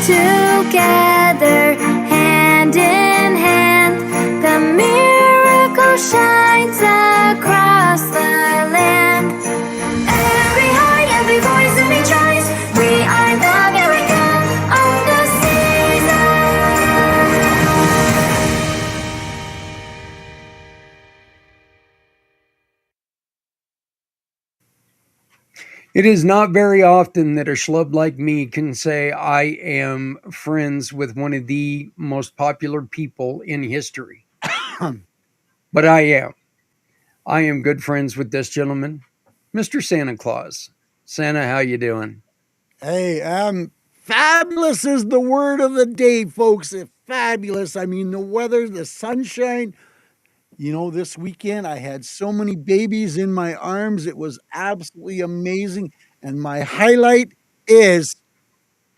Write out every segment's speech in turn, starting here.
together, hand in hand. The miracle shines across the land. Every heart, every voice, every choice, we are the miracle of the season. It is not very often that a schlub like me can say I am friends with one of the most popular people in history. But I am. I am good friends with this gentleman, Mr. Santa Claus. Santa, how you doing? Hey, fabulous is the word of the day, folks. Fabulous. I mean, the weather, the sunshine. This weekend I had so many babies in my arms. It was absolutely amazing. And my highlight is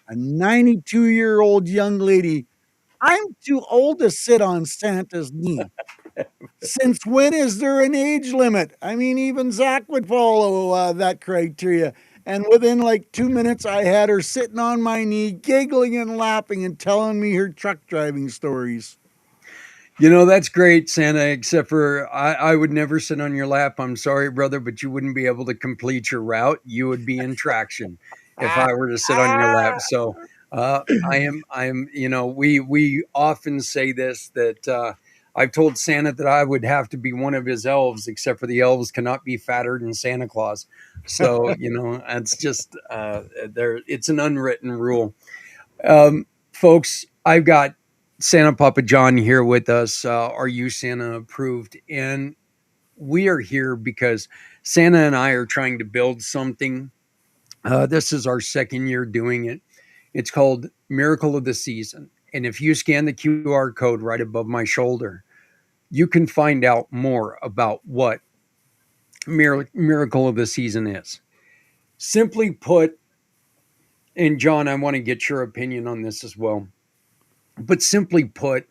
a 92-year-old young lady. I'm too old to sit on Santa's knee. Since when is there an age limit? I mean, even Zach would follow that criteria. And within like 2 minutes, I had her sitting on my knee, giggling and laughing and telling me her truck driving stories. That's great, Santa, except for I would never sit on your lap. I'm sorry, brother, but you wouldn't be able to complete your route. You would be in traction if I were to sit on your lap. So we often say this that I've told Santa that I would have to be one of his elves, except for the elves cannot be fatter than Santa Claus. So, it's just it's an unwritten rule. Folks, I've got Santa Papa John here with us. Are You Santa approved? And we are here because Santa and I are trying to build something. This is our second year doing it. It's called Miracle of the Season. And if you scan the QR code right above my shoulder, you can find out more about what Miracle of the Season is. Simply put, and John, I want to get your opinion on this as well. But simply put,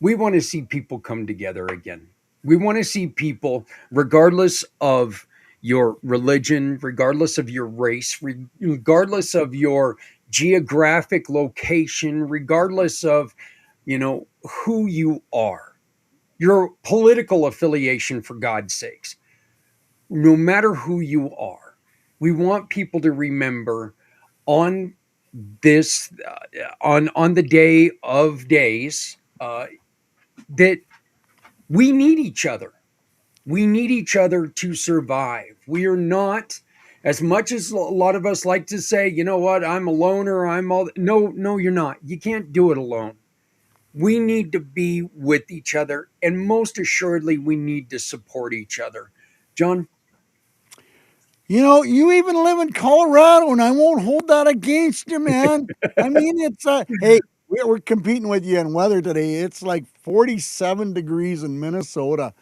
we want to see people come together again. We want to see people, regardless of your religion, regardless of your race, regardless of your geographic location, regardless of, who you are, your political affiliation, for God's sakes, no matter who you are, we want people to remember on this, on the day of days, that we need each other. We need each other to survive. We are not, as much as a lot of us like to say, you know what, I'm a loner, I'm all, no, you're not. You can't do it alone. We need to be with each other, and most assuredly, we need to support each other. John? You even live in Colorado, and I won't hold that against you, man. I mean, hey, we're competing with you in weather today. It's like 47 degrees in Minnesota.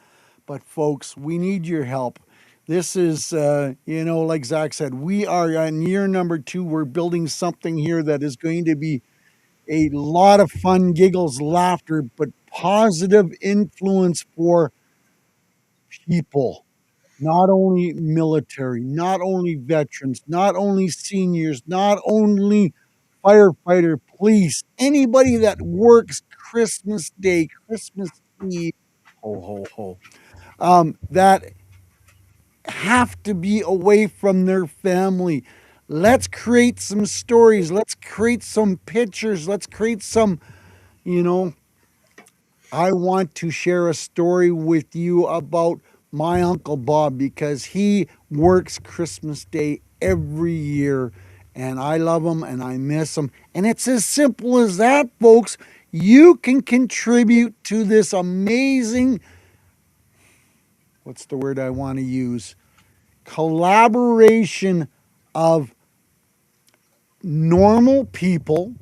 But folks, we need your help. This is, like Zach said, we are on year number 2. We're building something here that is going to be a lot of fun, giggles, laughter, but positive influence for people. Not only military, not only veterans, not only seniors, not only firefighter, police, anybody that works Christmas Day, Christmas Eve, ho, ho, ho, that have to be away from their family. Let's create some stories. Let's create some pictures. Let's create some, you know, I want to share a story with you about my Uncle Bob because he works Christmas Day every year and I love him and I miss him. And it's as simple as that, folks. You can contribute to this amazing, what's the word I want to use? Collaboration of normal people,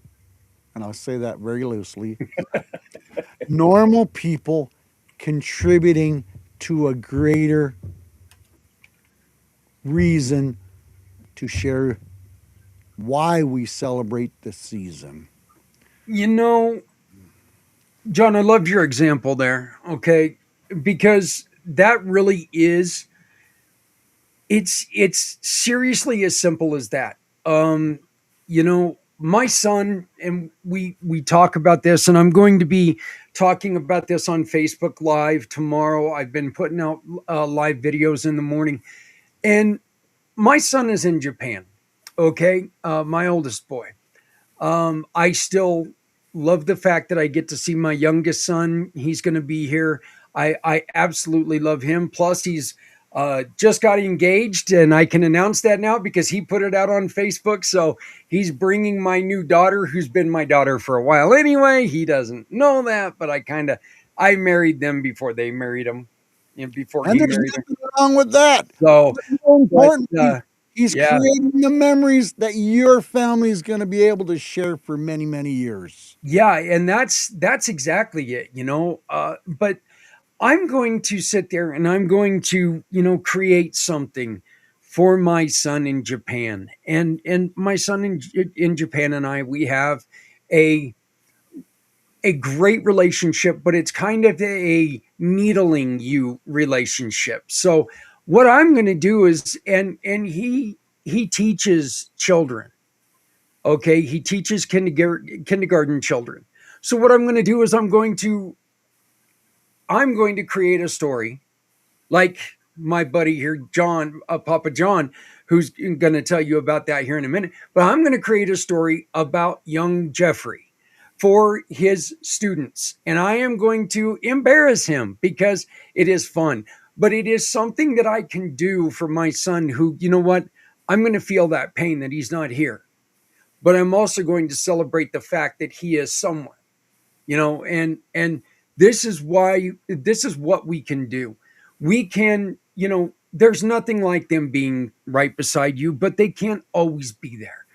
and I'll say that very loosely, normal people contributing to a greater reason to share why we celebrate the season. You know, John, I loved your example there, okay? Because that really is, it's seriously as simple as that. Um, you know, my son and we talk about this, and I'm going to be talking about this on Facebook Live tomorrow. I've been putting out live videos in the morning, and my son is in Japan. Okay, my oldest boy. I still love the fact that I get to see my youngest son. He's going to be here. I absolutely love him. Plus, he's just got engaged, and I can announce that now because he put it out on Facebook. So he's bringing my new daughter, who's been my daughter for a while anyway. He doesn't know that, but I married them before they married him, before And he there's married them. nothing wrong with that. So, But more but importantly, he's yeah, creating the memories that your family is going to be able to share for many, many years. yeah, and that's exactly it, but I'm going to sit there and I'm going to, create something for my son in Japan. And my son in Japan and we have a a great relationship, but it's kind of a needling you relationship. So what I'm going to do is and he teaches children. Okay, he teaches kindergarten children. So what I'm going to do is I'm going to create a story like my buddy here, John, Papa John, who's going to tell you about that here in a minute. But I'm going to create a story about young Jeffrey for his students. And I am going to embarrass him because it is fun. But it is something that I can do for my son who, you know what? I'm going to feel that pain that he's not here. But I'm also going to celebrate the fact that he is someone, and this is what we can do. We can, there's nothing like them being right beside you, but they can't always be there.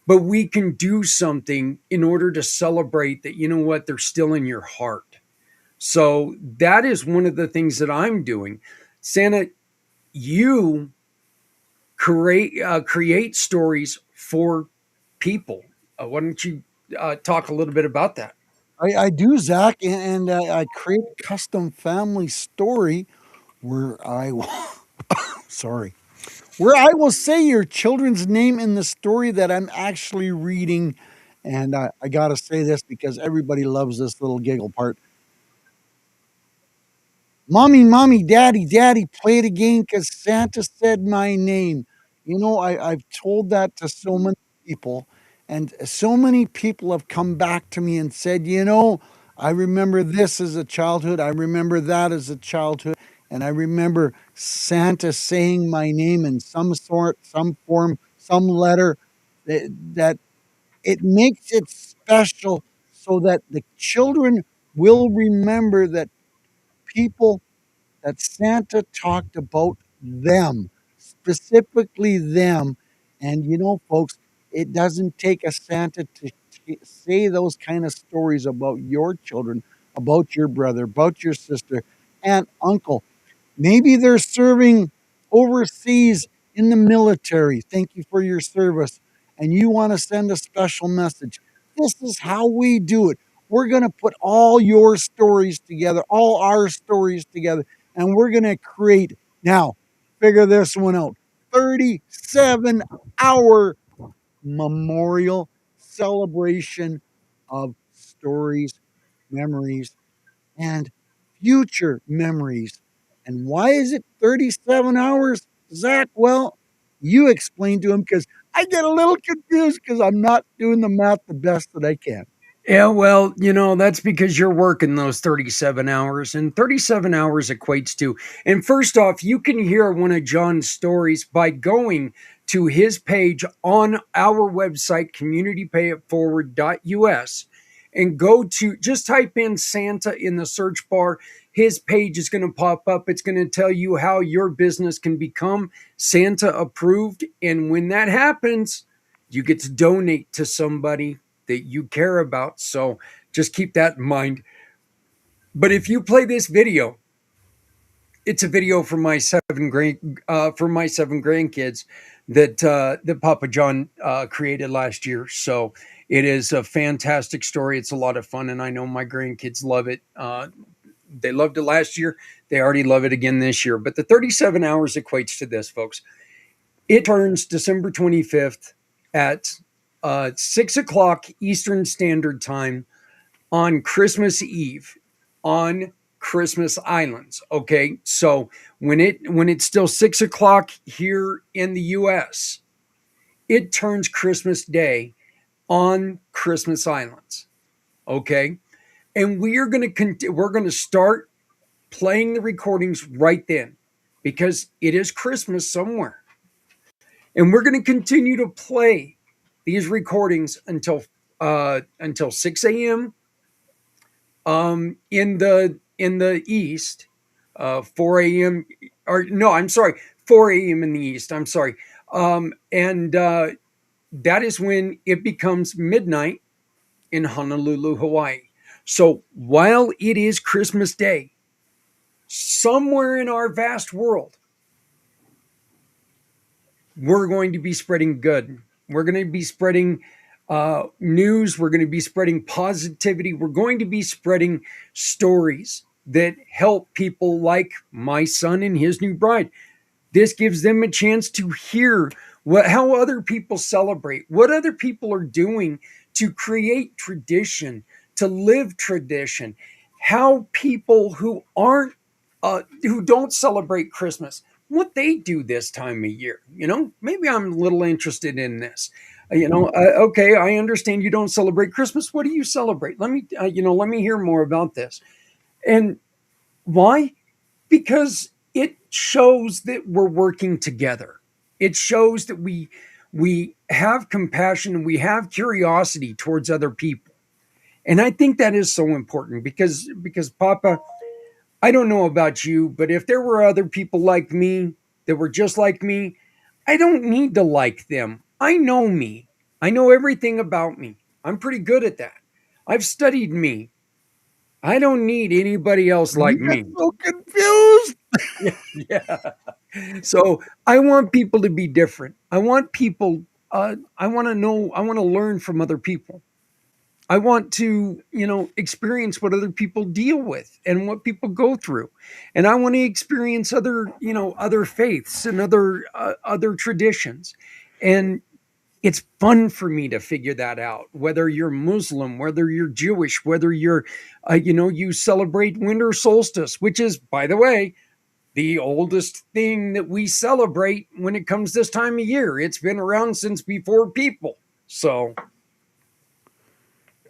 But we can do something in order to celebrate that, what, they're still in your heart. So that is one of the things that I'm doing. Santa, you create stories for people. Why don't you talk a little bit about that? I do, Zach, and I create a custom family story where sorry, where I will say your children's name in the story that I'm actually reading. And I got to say this because everybody loves this little giggle part. Mommy, mommy, daddy, daddy, play it again because Santa said my name. I've told that to so many people, and so many people have come back to me and said, I remember this as a childhood. I remember that as a childhood. And I remember Santa saying my name in some sort, some form, some letter that it makes it special so that the children will remember that people that Santa talked about them, specifically them. And folks, it doesn't take a Santa to say those kind of stories about your children, about your brother, about your sister, and uncle. Maybe they're serving overseas in the military. Thank you for your service. And you want to send a special message. This is how we do it. We're going to put all your stories together, all our stories together, and we're going to create, now, figure this one out, 37-hour memorial celebration of stories, memories, and future memories. And why is it 37 hours, Zach? Well, you explain to him because I get a little confused because I'm not doing the math the best that I can. Yeah, well, that's because you're working those 37 hours, and 37 hours equates to. And first off, you can hear one of John's stories by going to his page on our website, communitypayitforward.us, and go to just type in Santa in the search bar. His page is going to pop up. It's going to tell you how your business can become Santa approved. And when that happens, you get to donate to somebody that you care about. So just keep that in mind. But if you play this video, it's a video for my seven grandkids that Papa John created last year. So it is a fantastic story. It's a lot of fun, and I know my grandkids love it. They loved it last year. They already love it again this year. But the 37 hours equates to this, folks. It turns December 25th at 6 o'clock Eastern Standard Time on Christmas Eve on Christmas Islands. Okay, so when it's still 6 o'clock here in the U.S., it turns Christmas Day on Christmas Islands. Okay, and we're going to start playing the recordings right then because it is Christmas somewhere, and we're going to continue to play these recordings until 6 a.m. In the east, 4 a.m. or no, I'm sorry, 4 a.m. in the east. I'm sorry, and that is when it becomes midnight in Honolulu, Hawaii. So while it is Christmas Day, somewhere in our vast world, we're going to be spreading good. We're going to be spreading news. We're going to be spreading positivity. We're going to be spreading stories that help people like my son and his new bride. This gives them a chance to hear how other people celebrate, what other people are doing to create tradition, to live tradition, how people who don't celebrate Christmas, what they do this time of year. Maybe I'm a little interested in this. Okay, I understand you don't celebrate Christmas. What do you celebrate? Let me hear more about this. And why? Because it shows that we're working together. It shows that we have compassion and we have curiosity towards other people. And I think that is so important because Papa, I don't know about you, but if there were other people like me that were just like me, I don't need to like them. I know me. I know everything about me. I'm pretty good at that. I've studied me. I don't need anybody else You like get me. so confused. Yeah. So I want people to be different. I want people, I want to know, I want to learn from other people. I want to, experience what other people deal with and what people go through. And I want to experience other faiths and other traditions. And it's fun for me to figure that out, whether you're Muslim, whether you're Jewish, whether you celebrate winter solstice, which is, by the way, the oldest thing that we celebrate when it comes this time of year. It's been around since before people. So,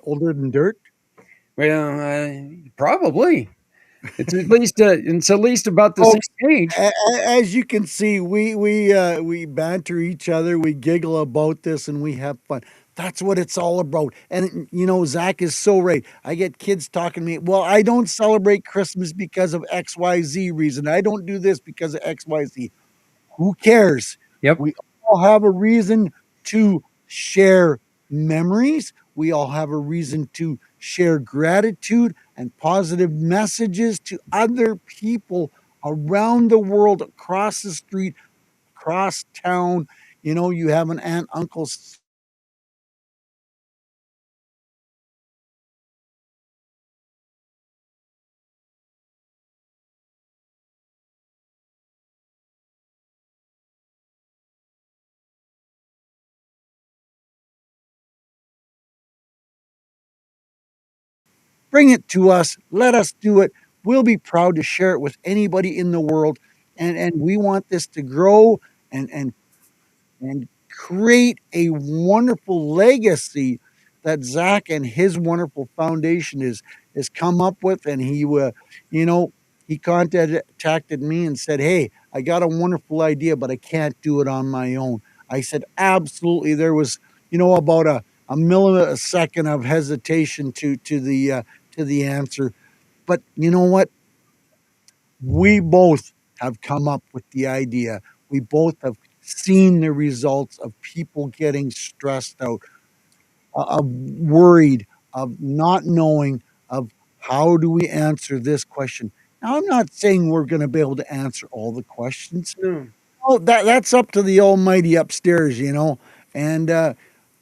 Older than dirt. well, probably it's at least about the same Folks, age. as you can see, we banter each other, we giggle about this, and we have fun. That's what it's all about. And Zach is so right. I get kids talking to me. Well, I don't celebrate Christmas because of XYZ reason. I don't do this because of XYZ. Who cares? Yep. We all have a reason to share memories. We all have a reason to share gratitude and positive messages to other people around the world, across the street, across town. You have an aunt, uncle. Bring it to us. Let us do it. We'll be proud to share it with anybody in the world. And we want this to grow and create a wonderful legacy that Zach and his wonderful foundation is come up with. And you know, he contacted me and said, "Hey, I got a wonderful idea, but I can't do it on my own." I said, "Absolutely." There was, about a millisecond of hesitation to the answer, but you know what? We both have come up with the idea. We both have seen the results of people getting stressed out, of worried, of not knowing, of how do we answer this question. Now, I'm not saying we're going to be able to answer all the questions. No. Oh, that's up to the Almighty upstairs, And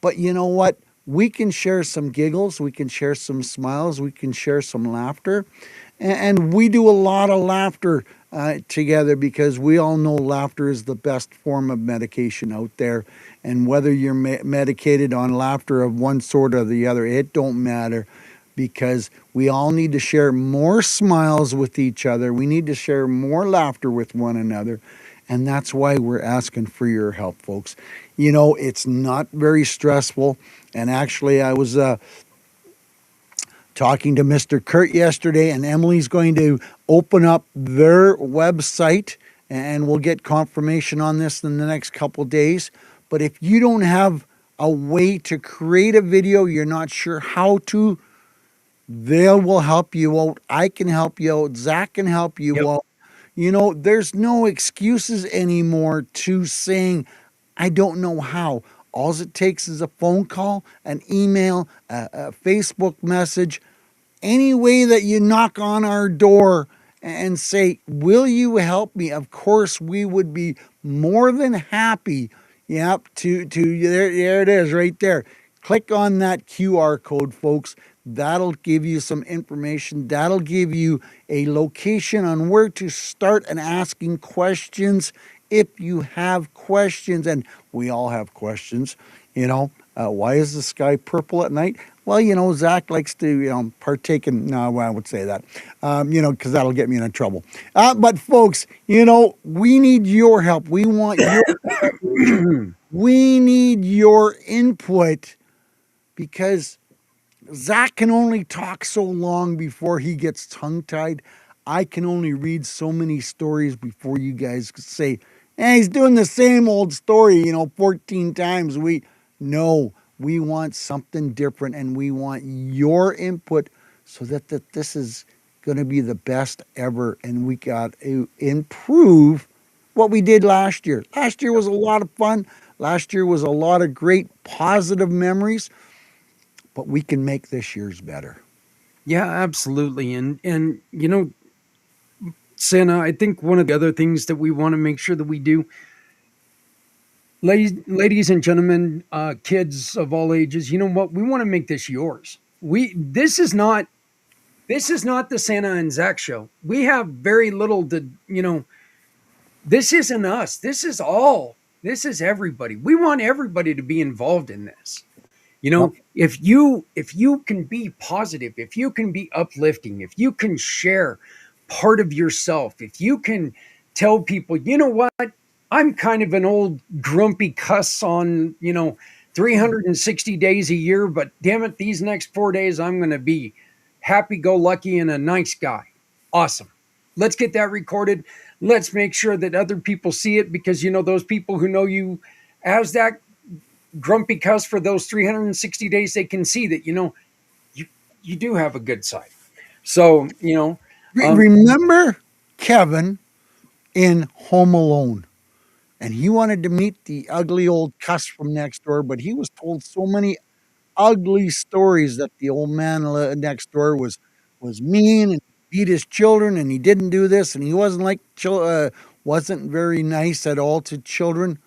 but you know what? We can share some giggles, we can share some smiles, we can share some laughter, and we do a lot of laughter together, because we all know laughter is the best form of medication out there. And whether you're medicated on laughter of one sort or the other, it don't matter, because we all need to share more smiles with each other. We need to share more laughter with one another. And that's why we're asking for your help, folks. You know, it's not very stressful. And actually, I was talking to Mr. Kurt yesterday, and Emily's going to open up their website, and we'll get confirmation on this in the next couple days. But if you don't have a way to create a video, you're not sure how to, they will help you out. I can help you out. Zach can help you Yep. out. You know, there's no excuses anymore to saying, I don't know how. All it takes is a phone call, an email, a Facebook message, any way that you knock on our door and say, will you help me? Of course, we would be more than happy. Yep, there it is right there. Click on that QR code, folks. That'll give you some information. That'll give you a location on where to start and asking questions if you have questions. And we all have questions. You know, why is the sky purple at night? Well, you know, Zach likes to, partake in, no, well, I would say that, because that'll get me into trouble. But folks, you know, we need your help. We want your, we need your input, because Zach can only talk so long before he gets tongue tied. I can only read so many stories before you guys say, hey, he's doing the same old story, 14 times a week. No, we want something different, and we want your input, so that this is going to be the best ever. And we got to improve what we did last year. Last year was a lot of fun. Last year was a lot of great positive memories, but we can make this year's better. Yeah, absolutely. And Santa, I think one of the other things that we want to make sure that we do, ladies and gentlemen, kids of all ages, you know what? We want to make this yours. This is not the Santa and Zach show. We have very little to, this isn't us. This is everybody. We want everybody to be involved in this. Yep. If you can be positive, if you can be uplifting, if you can share part of yourself, if you can tell people, you know what, I'm kind of an old grumpy cuss on 360 days a year, but damn it, these next 4 days I'm going to be happy go lucky and a nice guy. Awesome. Let's get that recorded. Let's make sure that other people see it, because those people who know you as that grumpy cuss for those 360 days, they can see that you do have a good side. So um, Remember Kevin in Home Alone? And he wanted to meet the ugly old cuss from next door, but he was told so many ugly stories that the old man next door was mean and beat his children, and he didn't do this, and he wasn't wasn't very nice at all to children.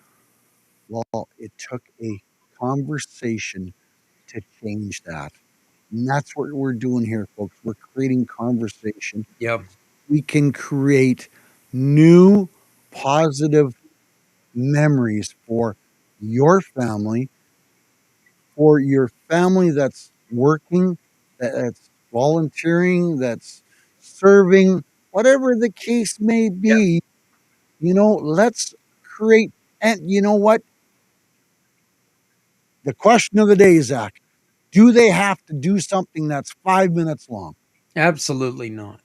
Well, it took a conversation to change that. And that's what we're doing here, folks. We're creating conversation. yeah, We can create new positive memories for your family, for your family that's working, that's volunteering, that's serving, whatever the case may yeah, be. Let's create. And you know what? The question of the day, Zach, do they have to do something that's 5 minutes long? absolutely not.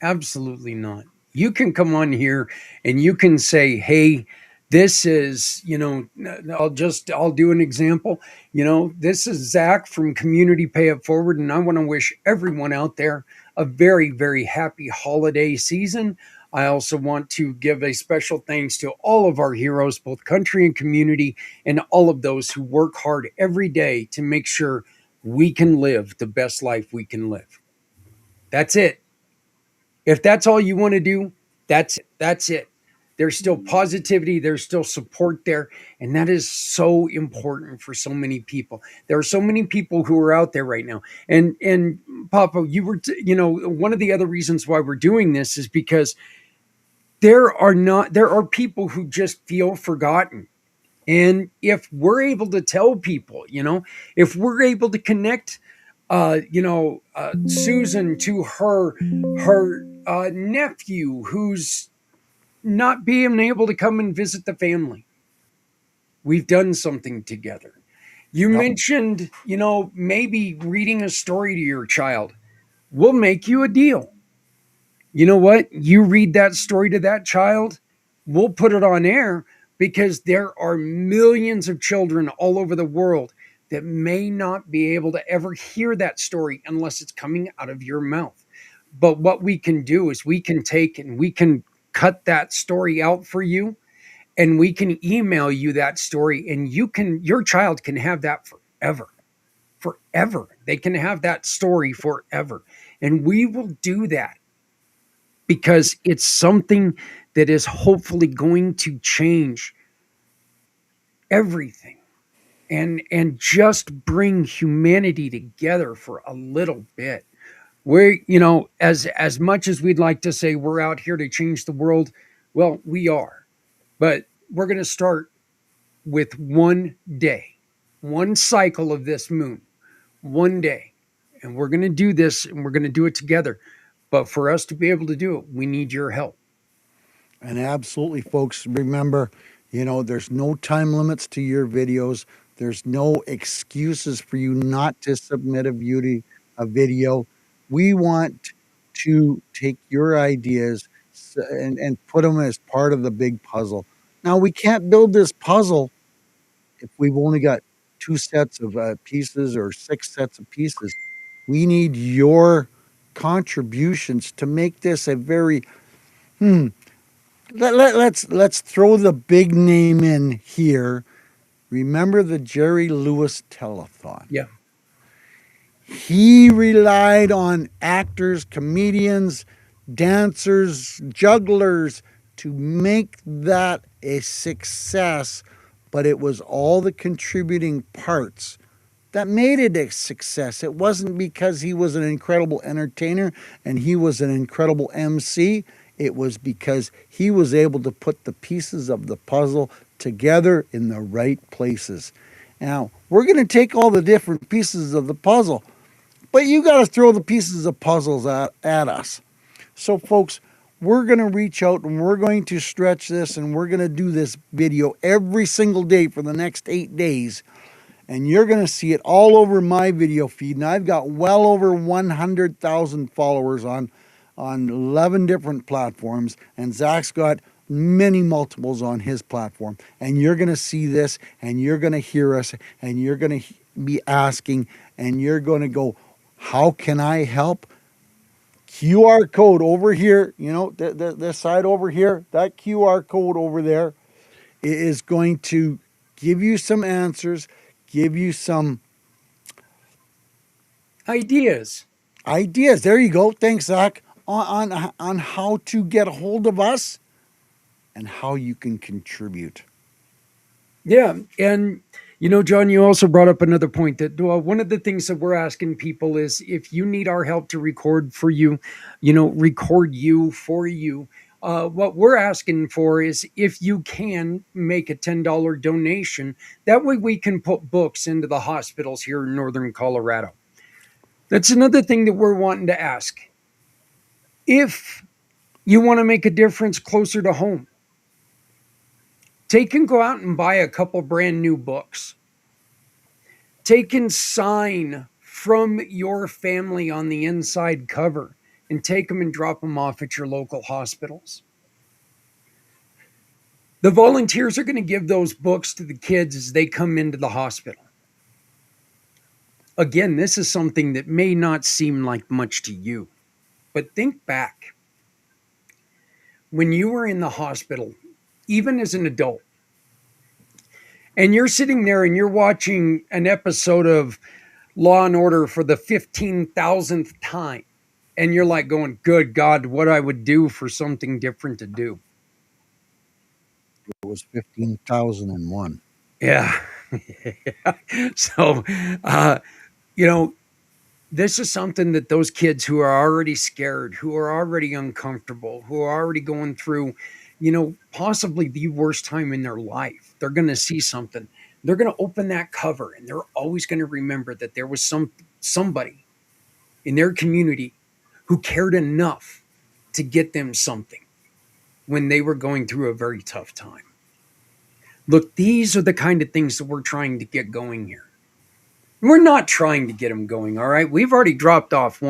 Absolutely not. You can come on here and you can say, hey, this is, I'll do an example. This is Zach from Community Pay It Forward, and I want to wish everyone out there a very, very happy holiday season. I also want to give a special thanks to all of our heroes, both country and community, and all of those who work hard every day to make sure we can live the best life we can live. That's it. If that's all you want to do, that's it. That's it. There's still positivity, there's still support there, and that is so important for so many people. There are so many people who are out there right now. And Papa, one of the other reasons why we're doing this is because there are people who just feel forgotten. And if we're able to tell people, if we're able to connect, Susan to her nephew who's not being able to come and visit the family, we've done something together. You Yep. mentioned, maybe reading a story to your child. We'll make you a deal. You know what? You read that story to that child, we'll put it on air because there are millions of children all over the world that may not be able to ever hear that story unless it's coming out of your mouth. But what we can do is we can take and we can cut that story out for you, and we can email you that story, and your child can have that forever. Forever. They can have that story forever. And we will do that because it's something that is hopefully going to change everything and just bring humanity together for a little bit. We're, as much as we'd like to say we're out here to change the world, well, we are. But we're going to start with one day, one cycle of this moon, one day. And we're going to do this and we're going to do it together. But for us to be able to do it, we need your help. And absolutely, folks, remember, there's no time limits to your videos. There's no excuses for you not to submit a video. We want to take your ideas and put them as part of the big puzzle. Now, we can't build this puzzle if we've only got two sets of pieces or six sets of pieces. We need your contributions to make this a very let's throw the big name in here. Remember the Jerry Lewis telethon? Yeah. He relied on actors, comedians, dancers, jugglers to make that a success, but it was all the contributing parts that made it a success. It wasn't because he was an incredible entertainer and he was an incredible MC. It was because he was able to put the pieces of the puzzle together in the right places. Now, we're going to take all the different pieces of the puzzle, but you got to throw the pieces of puzzles at us. So, folks, we're going to reach out and we're going to stretch this and we're going to do this video every single day for the next 8 days. And you're going to see it all over my video feed. And I've got well over 100,000 followers on 11 different platforms. And Zak's got many multiples on his platform. And you're going to see this and you're going to hear us and you're going to be asking and you're going to go, how can I help? QR code over here, this side over here, that QR code over there is going to give you some answers, give you some Ideas. ideas. There you go. Thanks, Zach. On how to get a hold of us and how you can contribute. Yeah. And, John, you also brought up another point that one of the things that we're asking people is if you need our help to record for you, record you for you. What we're asking for is if you can make a $10 donation, that way we can put books into the hospitals here in Northern Colorado. That's another thing that we're wanting to ask. If you want to make a difference closer to home, take and go out and buy a couple brand new books. Take and sign from your family on the inside cover and take them and drop them off at your local hospitals. The volunteers are going to give those books to the kids as they come into the hospital. Again, this is something that may not seem like much to you, but think back. When you were in the hospital, even as an adult, and you're sitting there and you're watching an episode of Law and Order for the 15,000th time, and you're like going, good God, what I would do for something different to do. It was 15,001. Yeah. So, you know, This is something that those kids who are already scared, who are already uncomfortable, who are already going through, possibly the worst time in their life, they're going to see something. They're going to open that cover and they're always going to remember that there was somebody in their community who cared enough to get them something when they were going through a very tough time. Look, these are the kind of things that we're trying to get going here. We're not trying to get them going, all right? We've already dropped off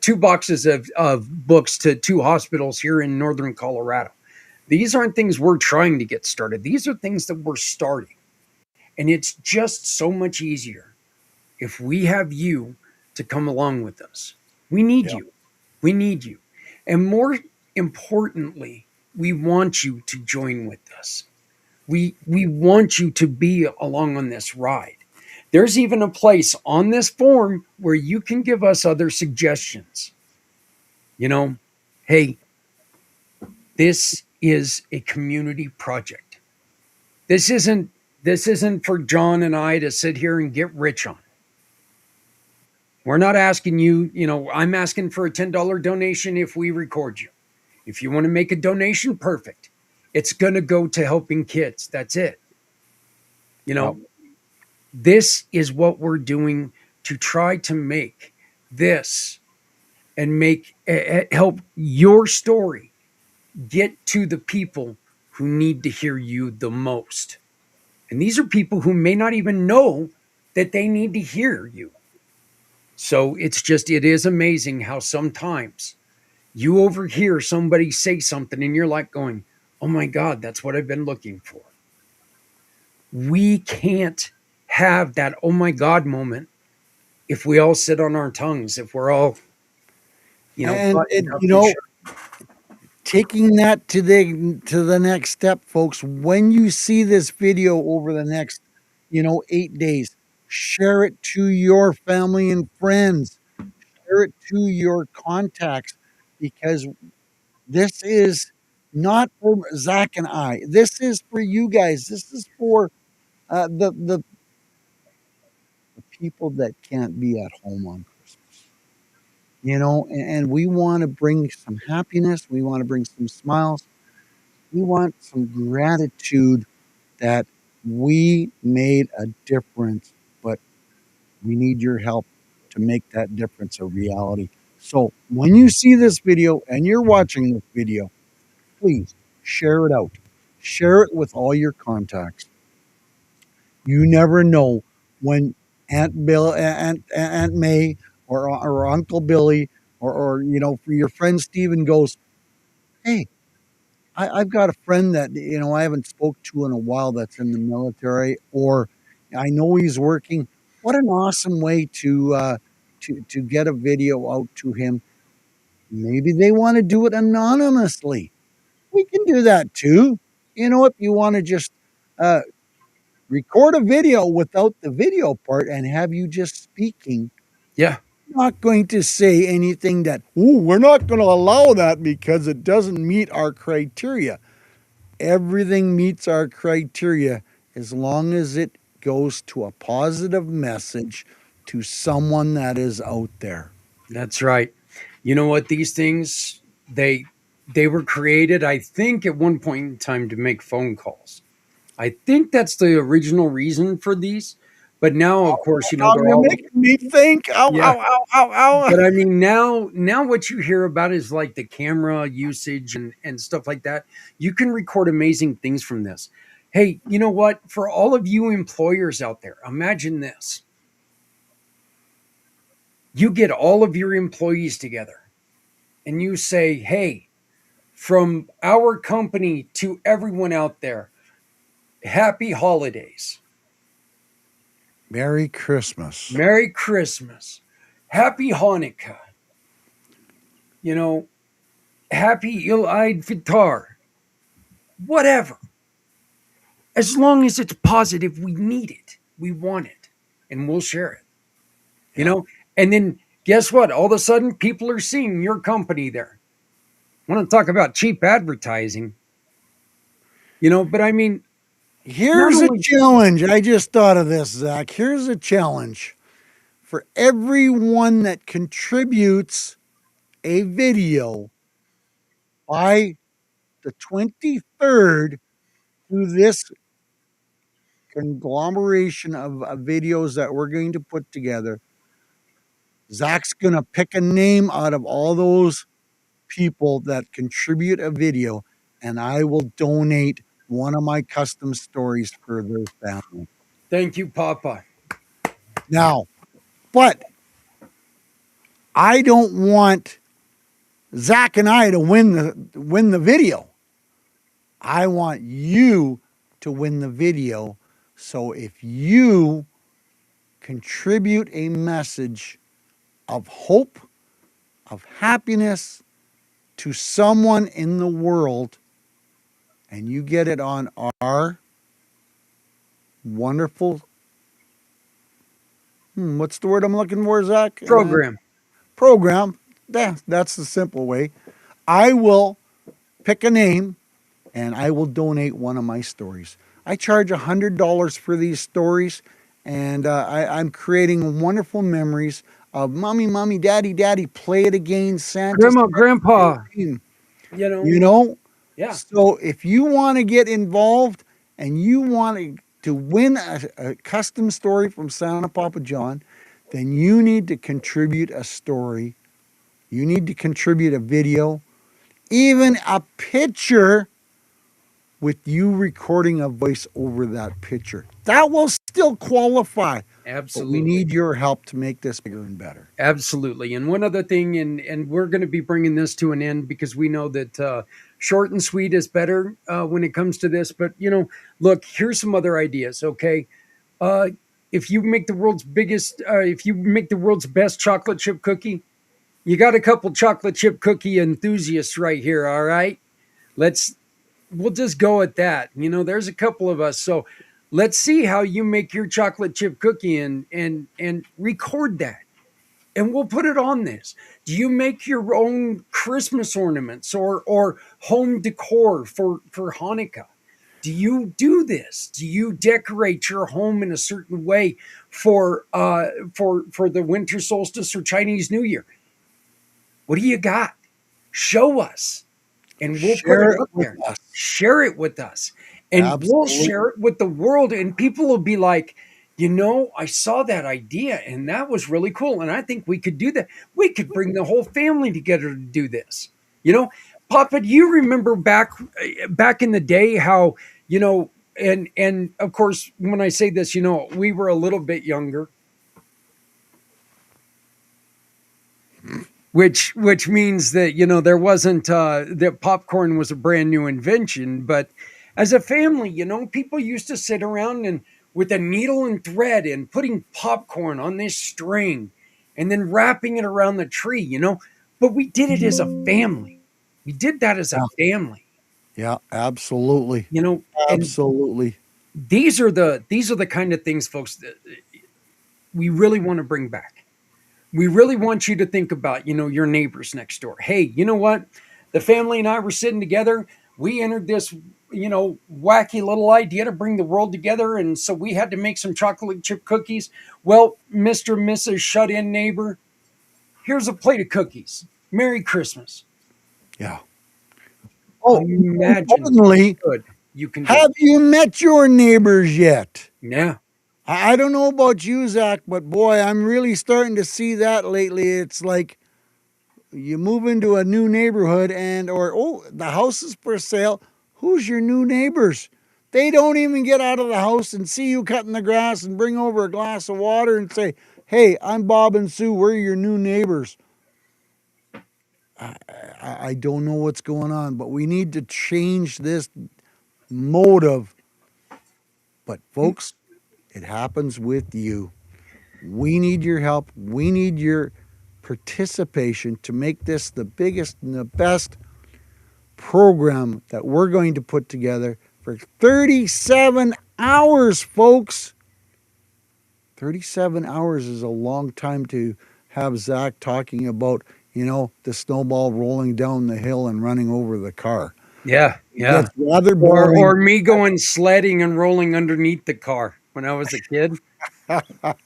two boxes of books to two hospitals here in northern Colorado. These aren't things we're trying to get started. These are things that we're starting. And it's just so much easier if we have you to come along with us. We need Yeah. you. We need you. And more importantly, we want you to join with us. We want you to be along on this ride. There's even a place on this form where you can give us other suggestions. You know, hey, this is a community project. This isn't this isn't for John and I to sit here and get rich on. We're not asking you, I'm asking for a $10 donation if we record you. If you want to make a donation, perfect. It's going to go to helping kids. That's it. You Yep. know, this is what we're doing to try to make this and help your story get to the people who need to hear you the most. And these are people who may not even know that they need to hear you. So it is amazing how sometimes you overhear somebody say something and you're like going, oh my God, that's what I've been looking for. We can't have that oh my God moment if we all sit on our tongues, if we're all, buttoned And up and shut. taking that to the next step, folks, when you see this video over the next 8 days, share it to your family and friends, share it to your contacts, because this is not for Zach and I. This is for you guys. This is for the people that can't be at home on Christmas. And we want to bring some happiness. We want to bring some smiles. We want some gratitude that we made a difference, but we need your help to make that difference a reality. So when you see this video and you're watching this video, please share it out. Share it with all your contacts. You never know when Aunt May, or Uncle Billy, or for your friend Steven goes, hey, I've got a friend that I haven't spoke to in a while that's in the military, or I know he's working. What an awesome way to get a video out to him. Maybe they want to do it anonymously. We can do that too. If you want to just uh, record a video without the video part and have you just speaking, Yeah, not going to say anything that, ooh, we're not going to allow that because it doesn't meet our criteria. Everything meets our criteria as long as it goes to a positive message to someone that is out there. that's right. You know what? These things, they were created, I think, at one point in time to make phone calls. I think that's the original reason for these. But now, of course, Oh, they're you're all making me think. Ow, yeah. ow, ow, ow, ow. But I mean, now what you hear about is like the camera usage and stuff like that. You can record amazing things from this. Hey, you know what? For all of you employers out there, imagine this. You get all of your employees together and you say, hey, from our company to everyone out there, happy holidays. Merry Christmas. Merry Christmas. Happy Hanukkah. You know, happy Il-Eid Fitr. Whatever. As long as it's positive, we need it. We want it. And we'll share it. You Yeah. know? And then guess what? All of a sudden, people are seeing your company there. Want to talk about cheap advertising? But I mean, not Here's a only challenge. I just thought of this, Zach. Here's a challenge for everyone that contributes a video by the 23rd to this conglomeration of videos that we're going to put together. Zach's going to pick a name out of all those people that contribute a video, and I will donate one of my custom stories for their family. Thank you, Papa. Now, but I don't want Zach and I to win the video. I want you to win the video. So if you contribute a message of hope, of happiness to someone in the world, and you get it on our wonderful, what's the word I'm looking for, Zach? Program. Program. That's the simple way. I will pick a name and I will donate one of my stories. I charge $100 for these stories, and I'm creating wonderful memories of mommy, daddy, play it again, Santa. Grandma, Grandpa. You know? You know? Yeah. So if you want to get involved and you want to win a custom story from Santa Papa John, then you need to contribute a story. You need to contribute a video, even a picture with you recording a voice over that picture. That will still qualify. Absolutely. But we need your help to make this bigger and better. Absolutely. And one other thing, and we're going to be bringing this to an end because we know that short and sweet is better when it comes to this. But, look, here's some other ideas, okay? If you make the world's best chocolate chip cookie, you got a couple chocolate chip cookie enthusiasts right here, all right? We'll just go at that. There's a couple of us. So let's see how you make your chocolate chip cookie and record that. And we'll put it on this. Do you make your own Christmas ornaments or home decor for Hanukkah? Do you do this? Do you decorate your home in a certain way for the winter solstice or Chinese New Year? What do you got? Show us. And we'll put it up there. Share it with us. And we'll share it with the world. And people will be like, I saw that idea and that was really cool. And I think we could do that. We could bring the whole family together to do this. Papa, do you remember back in the day how, and of course, when I say this, we were a little bit younger. Which means that, there wasn't, that popcorn was a brand new invention. But as a family, people used to sit around and with a needle and thread and putting popcorn on this string and then wrapping it around the tree, But we did it as a family. We did that as a family. Yeah, absolutely. Absolutely. These are the kind of things, folks, that we really want to bring back. We really want you to think about, your neighbors next door. Hey, you know what? The family and I were sitting together. We entered this, wacky little idea to bring the world together. And so we had to make some chocolate chip cookies. Well, Mr. and Mrs. Shut-in neighbor, here's a plate of cookies. Merry Christmas. Yeah. Oh, imagine you can have you met your neighbors yet? Yeah. I don't know about you, Zach, but boy, I'm really starting to see that lately. It's like you move into a new neighborhood the house is for sale. Who's your new neighbors? They don't even get out of the house and see you cutting the grass and bring over a glass of water and say, hey, I'm Bob and Sue. We're your new neighbors. I don't know what's going on, but we need to change this motive. But folks, it happens with you. We need your help. We need your participation to make this the biggest and the best program that we're going to put together for 37 hours, folks. 37 hours is a long time to have Zach talking about, the snowball rolling down the hill and running over the car. Yeah, yeah. It's rather boring. Or me going sledding and rolling underneath the car when I was a kid.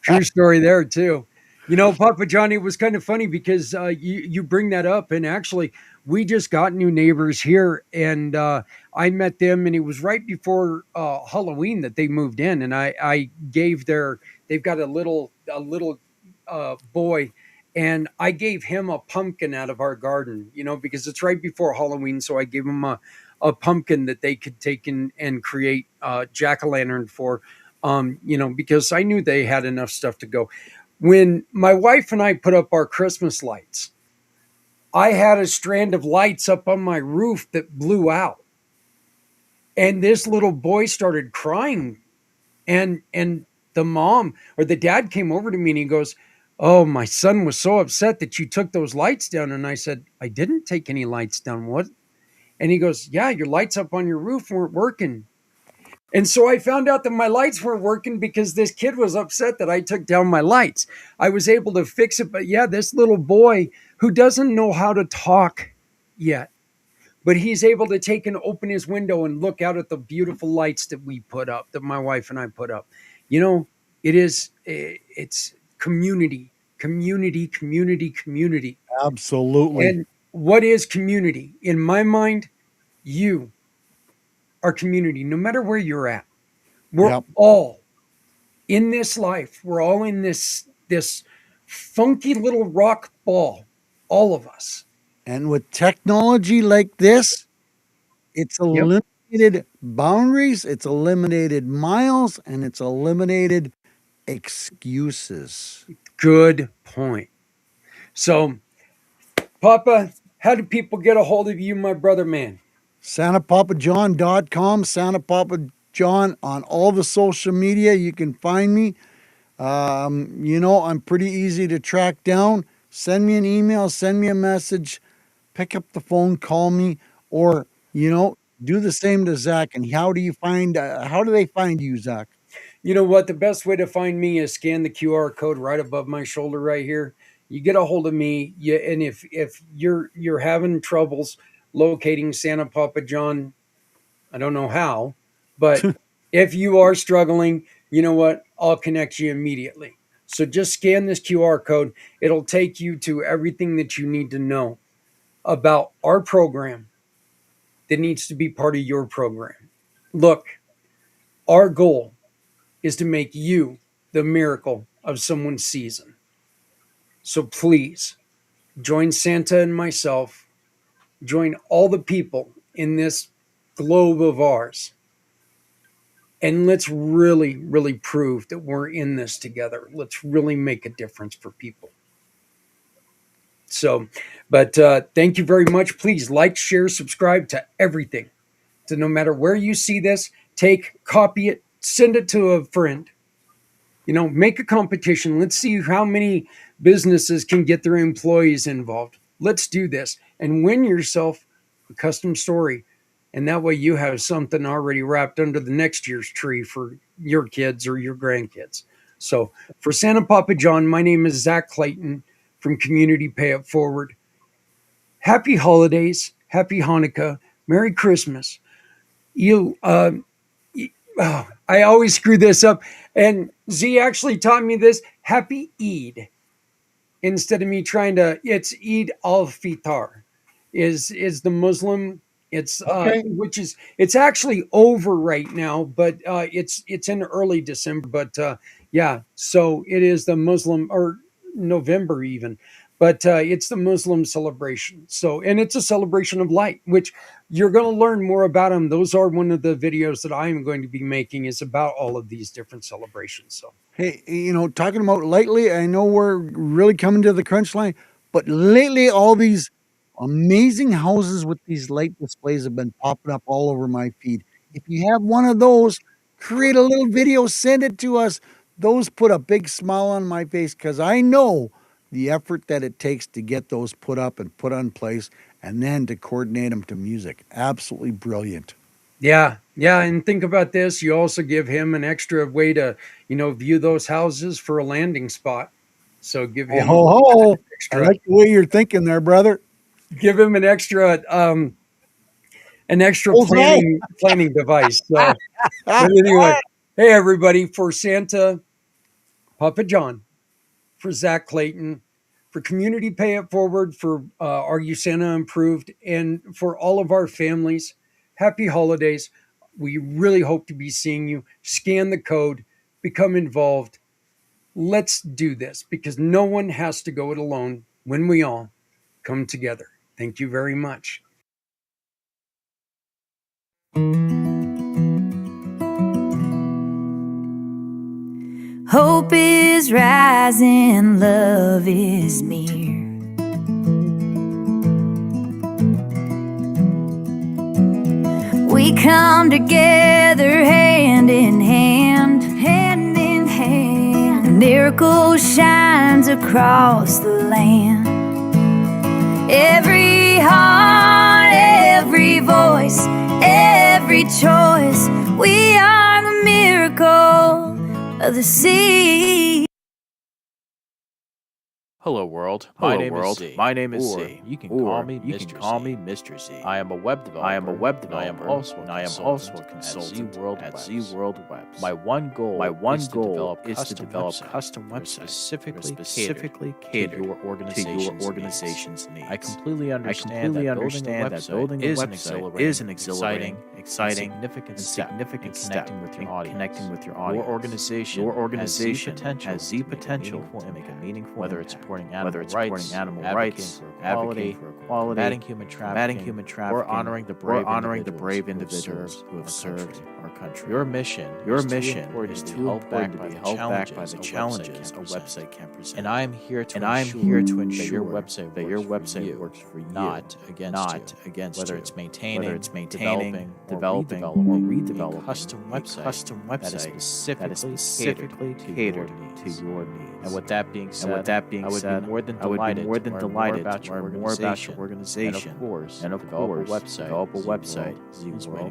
True story there too. Papa Johnny, it was kind of funny because you bring that up, and actually, we just got new neighbors here, and I met them, and it was right before Halloween that they moved in, and I gave they've got a little boy, and I gave him a pumpkin out of our garden, because it's right before Halloween, so I gave him a pumpkin that they could take and create jack o' lantern for, because I knew they had enough stuff to go. When my wife and I put up our Christmas lights, I had a strand of lights up on my roof that blew out. And this little boy started crying. And the mom or the dad came over to me and he goes, "Oh, my son was so upset that you took those lights down." And I said, "I didn't take any lights down. What?" And he goes, "Yeah, your lights up on your roof weren't working." And so I found out that my lights weren't working because this kid was upset that I took down my lights. I was able to fix it, but yeah, this little boy who doesn't know how to talk yet, but he's able to take and open his window and look out at the beautiful lights that we put up, that my wife and I put up. You know, it's community, community, community, community. Absolutely. And what is community? In my mind, you are community, no matter where you're at. We're Yep. all in this life. We're all in this funky little rock ball, all of us. And with technology like this, it's Yep. eliminated boundaries, it's eliminated miles, and it's eliminated excuses. Good point. So, Papa, how do people get a hold of you, my brother man? SantaPapaJohn.com, Santa Papa John on all the social media. You can find me. I'm pretty easy to track down. Send me an email, send me a message, pick up the phone, call me, or, do the same to Zach. And how do they find you, Zach? You know what? The best way to find me is scan the QR code right above my shoulder right here. You get a hold of me. And if you're having troubles locating Santa Papa John, I don't know how, but if you are struggling, you know what? I'll connect you immediately. So just scan this QR code. It'll take you to everything that you need to know about our program that needs to be part of your program. Look, our goal is to make you the miracle of someone's season. So please join Santa and myself, join all the people in this globe of ours, and let's really, really prove that we're in this together. Let's really make a difference for people. So, but thank you very much. Please like, share, subscribe to everything. So no matter where you see this, copy it, send it to a friend. Make a competition. Let's see how many businesses can get their employees involved. Let's do this and win yourself a custom story. And that way you have something already wrapped under the next year's tree for your kids or your grandkids. So for Santa Papa John, my name is Zach Clayton from Community Pay It Forward. Happy holidays, happy Hanukkah, Merry Christmas. You oh, I always screw this up. And Z actually taught me this. Happy Eid. Instead of me trying to, it's Eid al-Fitr is the Muslim. It's Okay. which is it's actually over right now, but it's in early December. But yeah, so it is the Muslim or November even, but it's the Muslim celebration. So and it's a celebration of light, which you're going to learn more about them. Those are one of the videos that I am going to be making is about all of these different celebrations. So Hey, talking about lately, I know we're really coming to the crunch line, but lately, all these amazing houses with these light displays have been popping up all over my feed. If you have one of those, create a little video, send it to us. Those put a big smile on my face because I know the effort that it takes to get those put up and put on place and then to coordinate them to music. Absolutely brilliant. yeah, yeah, and think about this. You also give him an extra way to, view those houses for a landing spot. So Oh, ho, ho. I extra, like the way you're thinking there, brother. give him an extra Bullseye. planning device. So, but anyway, hey everybody, for Santa, Papa John, for Zach Clayton, for Community Pay It Forward, for Argue Santa Improved, and for all of our families. Happy holidays. We really hope to be seeing you. Scan the code, become involved. Let's do this because no one has to go it alone when we all come together. Thank you very much. Hope is rising, love is near. We come together hand in hand, hand in hand. A miracle shines across the land. Every heart, every voice, every choice. We are the miracle of the sea. Hello world, my name is Z. You can call me Mr. Z. I am a web developer. I am also a consultant at Z World Webs. My one goal is to develop custom websites specifically catered to your organization's needs. I completely understand that building a website is an exciting, significant step in connecting with your audience. Your organization has the potential to make a meaningful whether it's supporting animal rights, advocating for equality, combating human trafficking, or honoring the brave individuals who have served our country. Your mission is too important to be held back by the challenges a website can present. And I am here to ensure that your website works for you, not against whether it's maintaining, developing, or redeveloping a custom website that is specifically catered to your needs. And with that being said, I would be more than delighted to learn more about your organization, and of course, develop a website Z World